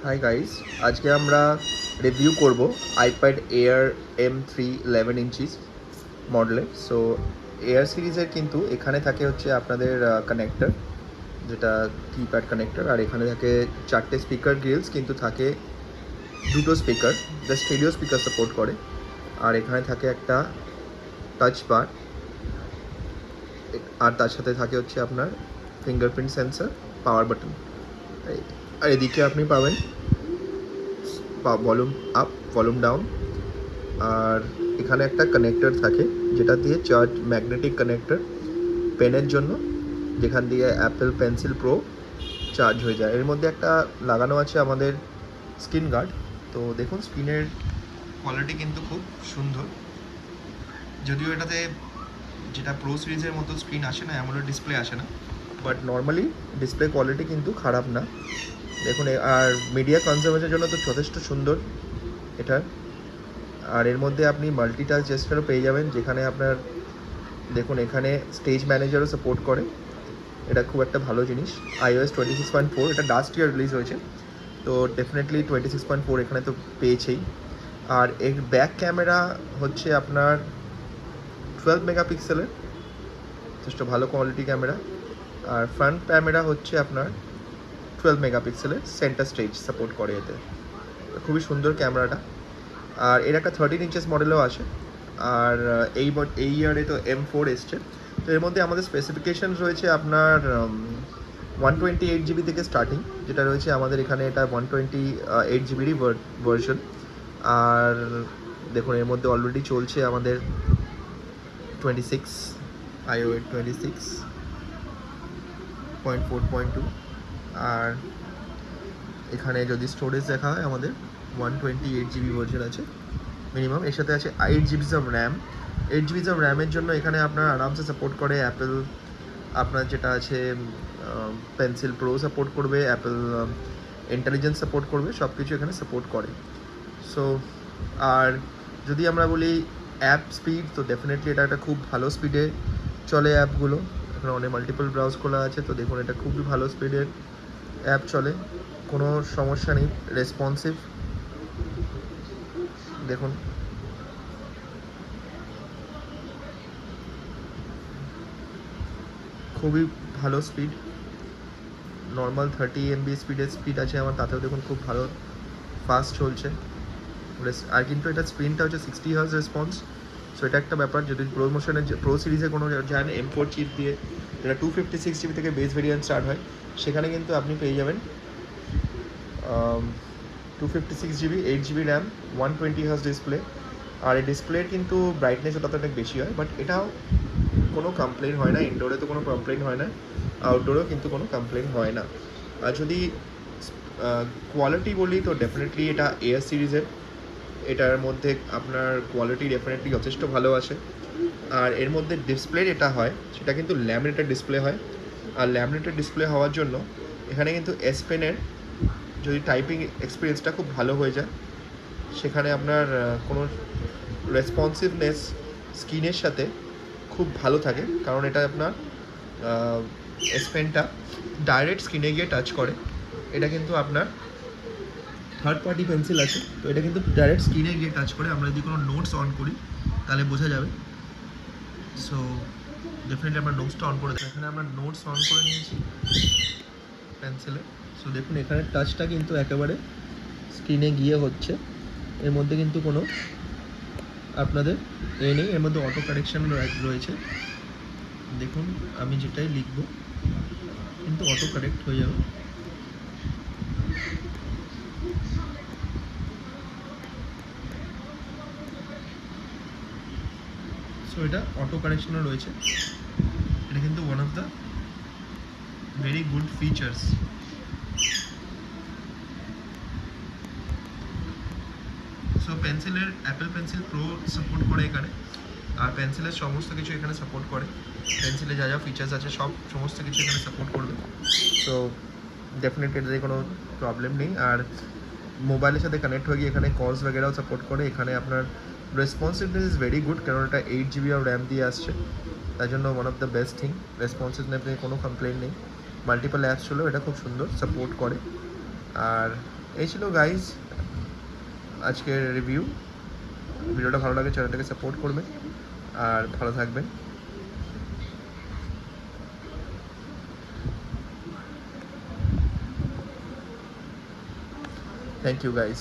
Hi guys, আজকে আমরা review করব আইপ্যাড এয়ার M3 11 ইঞ্চিস মডেলের। সো এয়ার সিরিজের কিন্তু এখানে থাকে হচ্ছে আপনাদের কানেক্টর, যেটা কিপ্যাড কানেক্টর, আর এখানে থাকে চারটে স্পিকার গ্রিলস, কিন্তু থাকে দুটো স্পিকার, যা স্টেরিও স্পিকার সাপোর্ট করে। আর এখানে থাকে একটা টাচ বার, আর তার সাথে থাকে হচ্ছে আপনার ফিঙ্গারপ্রিন্ট সেন্সর, পাওয়ার বাটন। আর এদিকে আপনি পাবেন ভলিউম আপ, ভলিউম ডাউন, আর এখানে একটা কানেক্টর থাকে যেটা দিয়ে চার্জ, ম্যাগনেটিক কানেক্টর পেনের জন্য, যেখান দিয়ে অ্যাপেল পেন্সিল প্রো চার্জ হয়ে যায়। এর মধ্যে একটা লাগানো আছে আমাদের স্ক্রিন গার্ড। তো দেখুন, স্ক্রিনের কোয়ালিটি কিন্তু খুব সুন্দর, যদিও এটাতে যেটা প্রো সিরিজের মতো স্ক্রিন আসে না, এমন ডিসপ্লে আসে না, বাট নর্মালি ডিসপ্লে কোয়ালিটি কিন্তু খারাপ না। দেখুন, আর মিডিয়া কনজারভেশনের জন্য তো যথেষ্ট সুন্দর এটা। আর এর মধ্যে আপনি মাল্টিটাস্ক জেস্টারও পেয়ে যাবেন, যেখানে আপনার দেখুন এখানে স্টেজ ম্যানেজারও সাপোর্ট করে। এটা খুব একটা ভালো জিনিস। iOS 26.4, এটা লাস্ট ইয়ার রিলিজ হয়েছে, তো ডেফিনেটলি 26.4 এখানে তো পেয়েছেই। আর এর ব্যাক ক্যামেরা হচ্ছে আপনার 12 মেগাপিক্সেলের, যথেষ্ট ভালো কোয়ালিটি ক্যামেরা। আর ফ্রন্ট ক্যামেরা হচ্ছে আপনার 12 মেগাপিক্সেলের, সেন্টার স্টেজ সাপোর্ট করে এতে। খুবই সুন্দর ক্যামেরাটা। আর এর একটা 13 ইঞ্চেস মডেলও আছে। আর এই ইয়ারে তো M4 এসছে। তো এর মধ্যে আমাদের স্পেসিফিকেশন রয়েছে আপনার 128 জিবি থেকে স্টার্টিং, যেটা রয়েছে আমাদের এখানে, এটা 128 জিবিরই ভার্সন। আর দেখুন, এর মধ্যে অলরেডি চলছে আমাদের 26 iOS 26.4.2। আর এখানে যদি স্টোরেজ দেখা হয়, আমাদের 128 জিবি ভার্জন আছে মিনিমাম। এর সাথে আছে 8 GB of RAM. 8 GB of র্যামের জন্য এখানে আপনার আরামসে সাপোর্ট করে অ্যাপেল, আপনার যেটা আছে পেন্সিল প্রো সাপোর্ট করবে, অ্যাপেল ইন্টেলিজেন্স সাপোর্ট করবে, সব কিছু এখানে সাপোর্ট করে। সো আর যদি আমরা বলি অ্যাপ স্পিড, তো ডেফিনেটলি এটা একটা খুব ভালো স্পিডে চলে অ্যাপগুলো। এখানে অনেক মাল্টিপল ব্রাউজ খোলা আছে, তো দেখুন এটা খুবই ভালো স্পিডের অ্যাপ চলে, কোনো সমস্যা নেই। রেসপন্সিভ দেখুন, খুবই ভালো স্পিড। নর্মাল 30 MB স্পিড আছে আমার, তাতেও দেখুন খুব ভালো ফাস্ট চলছে। আর কিন্তু এটা স্ক্রিনটা হচ্ছে 60 হার্জ রেসপন্স। সো এটা একটা ব্যাপার। যদি প্রো সিরিজে কোনো যান M4 চিপ দিয়ে, যেটা 256 জিবি থেকে বেস ভেরিয়েন্ট স্টার্ট হয়, সেখানে কিন্তু আপনি পেয়ে যাবেন 256 GB, 8 GB RAM, 120 hertz display. আর এই ডিসপ্লের কিন্তু ব্রাইটনেস ওটাতে অনেক বেশি হয়, বাট এটাও কোনো কমপ্লেন হয় না। ইনডোরে তো কোনো কমপ্লেন হয় না, আউটডোরেও কিন্তু কোনো কমপ্লেন হয় না। আর যদি কোয়ালিটি বলি, তো ডেফিনেটলি এটা এয়ার সিরিজের, এটার মধ্যে আপনার কোয়ালিটি ডেফিনেটলি যথেষ্ট ভালো আছে। আর এর মধ্যে ডিসপ্লে যেটা হয়, সেটা কিন্তু ল্যামিনেটেড ডিসপ্লে হয়। আর ল্যামিনেটেড ডিসপ্লে হওয়ার জন্য এখানে কিন্তু S পেনের যদি টাইপিং এক্সপিরিয়েন্সটা খুব ভালো হয়ে যায়, সেখানে আপনার কোনো রেসপন্সিভনেস স্ক্রিনের সাথে খুব ভালো থাকে, কারণ এটা আপনার S পেনটা ডাইরেক্ট স্ক্রিনে গিয়ে টাচ করে। এটা কিন্তু আপনার থার্ড পার্টি পেন্সিল আছে, তো এটা কিন্তু ডাইরেক্ট স্ক্রিনে গিয়ে টাচ করে। আমরা যদি কোনো নোটস অন করি, তাহলে বোঝা যাবে। সো ডেফিনেটলি আমরা নোটসটা অন করে, এখানে আমরা নোটস অন করে নিয়েছি পেন্সিলে। সো দেখুন, এখানে টাচটা কিন্তু একেবারে স্ক্রিনে গিয়ে হচ্ছে। এর মধ্যে কিন্তু কোনো আপনাদের নেই, এর মধ্যে অটো কারেকশান রয়েছে। দেখুন, আমি যেটাই লিখব কিন্তু অটো কারেক্ট হয়ে যাবে। সো এটা অটো কারেকশনও রয়েছে। এটা কিন্তু one of the very good features. So পেন্সিলের অ্যাপেল পেন্সিল প্রো সাপোর্ট করে এখানে, আর পেন্সিলের সমস্ত কিছু এখানে সাপোর্ট করে। পেন্সিলে যা যা ফিচার্স আছে সমস্ত কিছু এখানে সাপোর্ট করবে। সো ডেফিনেটলি এটাতে কোনো প্রবলেম নেই। আর মোবাইলের সাথে কানেক্ট হয়ে গিয়ে এখানে কলস वगैरहও সাপোর্ট করে। এখানে আপনার রেসপন্সিভনেস ইজ ভেরি গুড, কারণ এটা 8 জিবি অফ র্যাম দিয়ে আসছে, তাই জন্য one of the best thing. Responsiveness নিয়ে কোনো কমপ্লেন নেই। মাল্টিপল অ্যাপস হলেও এটা খুব সুন্দর সাপোর্ট করে। আর এই ছিল গাইজ আজকের রিভিউ। ভিডিওটা ভালো লাগে চ্যানেলটাকে সাপোর্ট করবেন আর ভালো থাকবেন। Thank you guys.